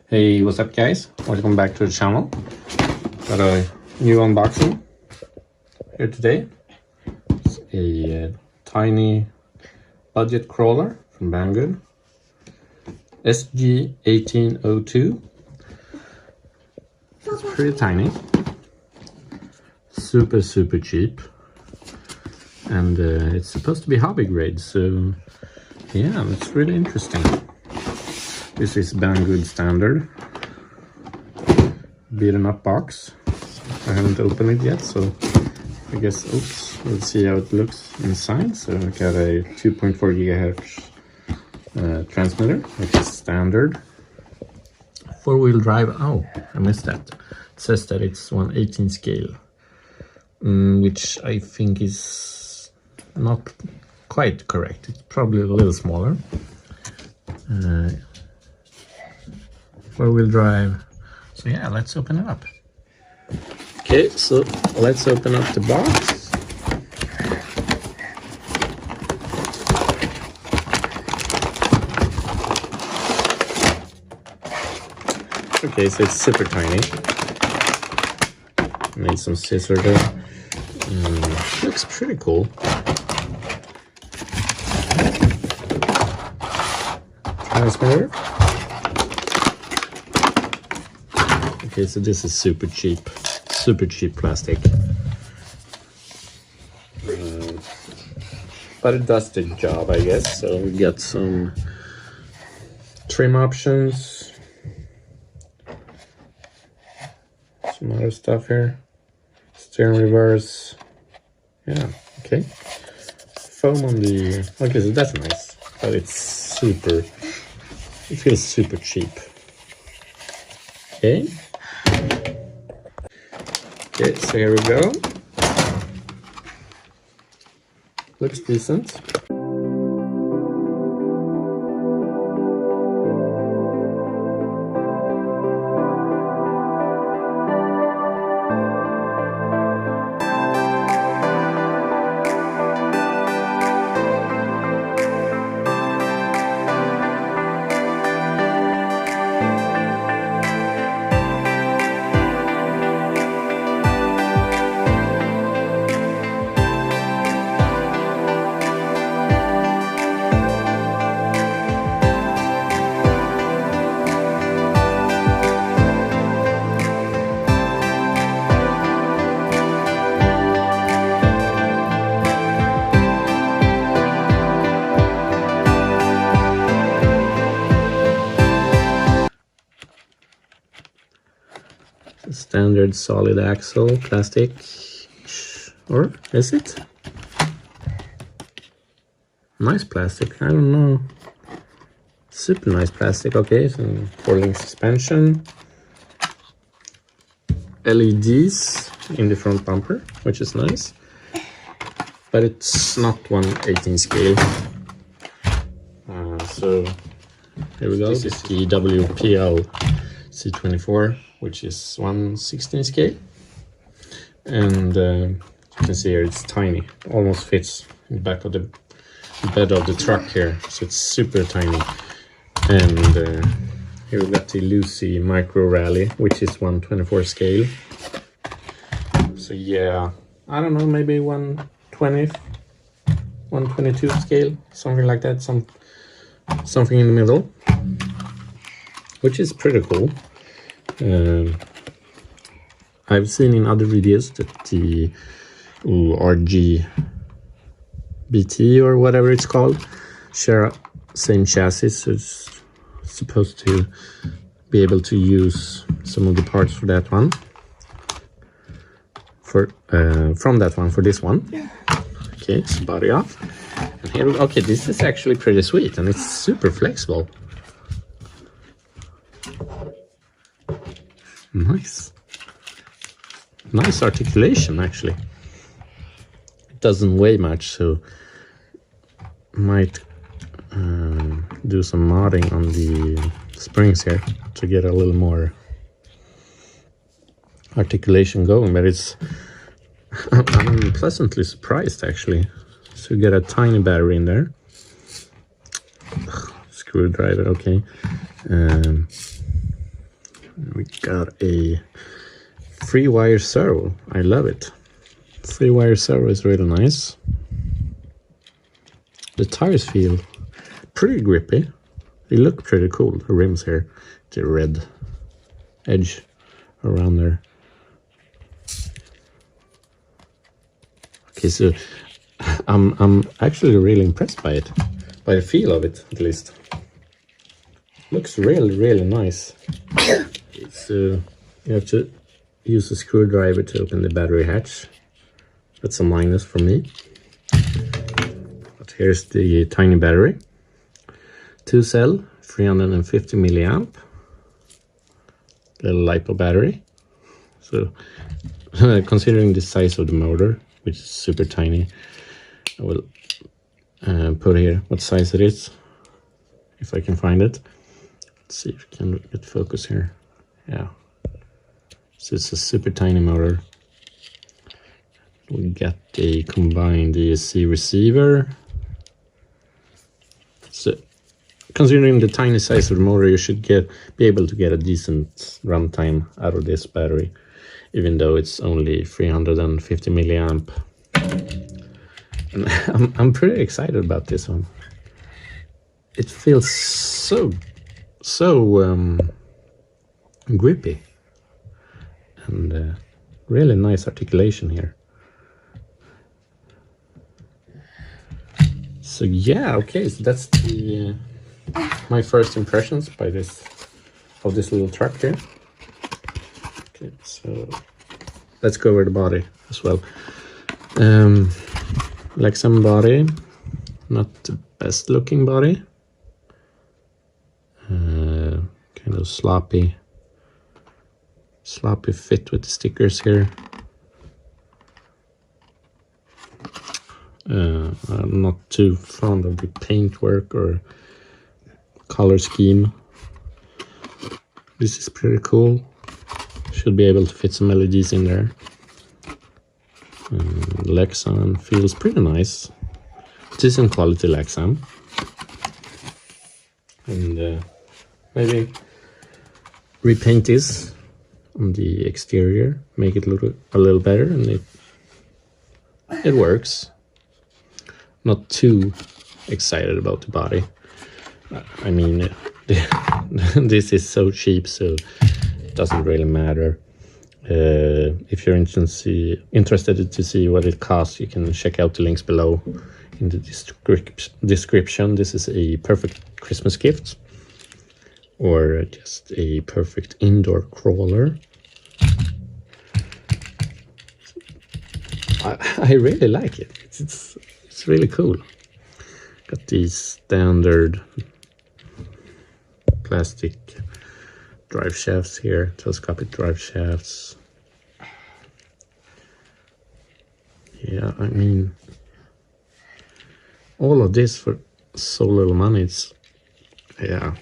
Hey, what's up guys? Welcome back to the channel. Got a new unboxing here today. It's a tiny budget crawler from Banggood. SG1802. It's pretty tiny. Super cheap. And it's supposed to be hobby grade, so yeah, it's really interesting. This is Banggood standard beaten up box. I haven't opened it yet, so I guess, we'll see how it looks inside. So I got a 2.4 gigahertz transmitter, which is standard. 4-wheel drive, oh, I missed that. It says that it's 1/18 scale, which I think is not quite correct. It's probably a little smaller. 4-wheel drive. So yeah, let's open it up. Okay, so let's open up the box. Okay, so it's super tiny. Made some scissors there. Looks pretty cool. Transmitter. Okay, so this is super cheap plastic. But it does the job, I guess. So we got some trim options. Some other stuff here. Steering reverse. Yeah, okay. Foam on the... Okay, so that's nice. But it's super... It feels super cheap. Okay. Okay, so here we go. Looks decent. Standard solid axle plastic, or is it? Nice plastic, I don't know. Super nice plastic. Okay, so 4-link suspension, LEDs in the front bumper, which is nice, but it's not 1/18 scale. So here we go. This is the WPL C24, which is 1/16 scale, and you can see here it's tiny. It almost fits in the back of the bed of the truck here, so it's super tiny. And here we got the Lucy Micro Rally, which is 1/24 scale. So yeah, I don't know, maybe 1/20, 1/22 scale, something like that. Something in the middle, which is pretty cool. I've seen in other videos that the RGBT or whatever it's called share same chassis, so it's supposed to be able to use some of the parts for that one, from that one for this one. Okay, so body off, and here we, okay, this is actually pretty sweet, and it's super flexible. Nice articulation, actually. It doesn't weigh much, so might do some modding on the springs here to get a little more articulation going, but it's I'm pleasantly surprised, actually. So you get a tiny battery in there. Screwdriver, okay. got a free wire servo. I love it. Free wire servo is really nice. The tires feel pretty grippy. They look pretty cool. The rims here, the red edge around there. Okay, so I'm actually really impressed by it, by the feel of it at least. Looks really nice. So you have to use a screwdriver to open the battery hatch. That's a minus for me. But here's the tiny battery. 2-cell, 350 milliamp. Little LiPo battery. So considering the size of the motor, which is super tiny, I will put here what size it is, if I can find it. Let's see if we can get focus here. Yeah. So it's a super tiny motor. We got a combined ESC receiver. So considering the tiny size of the motor, you should be able to get a decent runtime out of this battery, even though it's only 350 milliamp. And I'm pretty excited about this one. It feels so grippy, and really nice articulation here. So yeah, okay, so that's the my first impressions of this little truck here. Okay, so let's go over the body as well. Lexan body, not the best looking body. Kind of sloppy fit with the stickers here. I'm not too fond of the paintwork or color scheme. This is pretty cool. Should be able to fit some LEDs in there. Lexan feels pretty nice. Decent quality Lexan. And maybe repaint this on the exterior, make it look a little better, and it works. Not too excited about the body. I mean, this is so cheap, so it doesn't really matter. If you're interested to see what it costs, you can check out the links below in the description. This is a perfect Christmas gift, or just a perfect indoor crawler. I really like it. It's really cool. Got these standard plastic drive shafts here, telescopic drive shafts. Yeah, I mean, all of this for so little money. It's, yeah,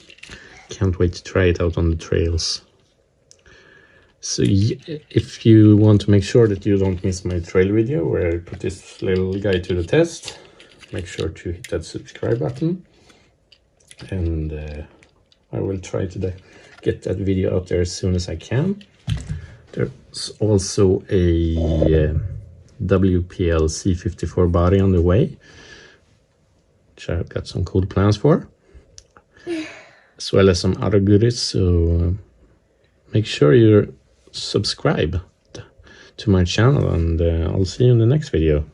can't wait to try it out on the trails. So if you want to make sure that you don't miss my trail video where I put this little guy to the test, make sure to hit that subscribe button, and I will try to get that video out there as soon as I can. There's also a WPL C54 body on the way, which I've got some cool plans for, as well as some other goodies. So make sure you subscribe to my channel, and I'll see you in the next video.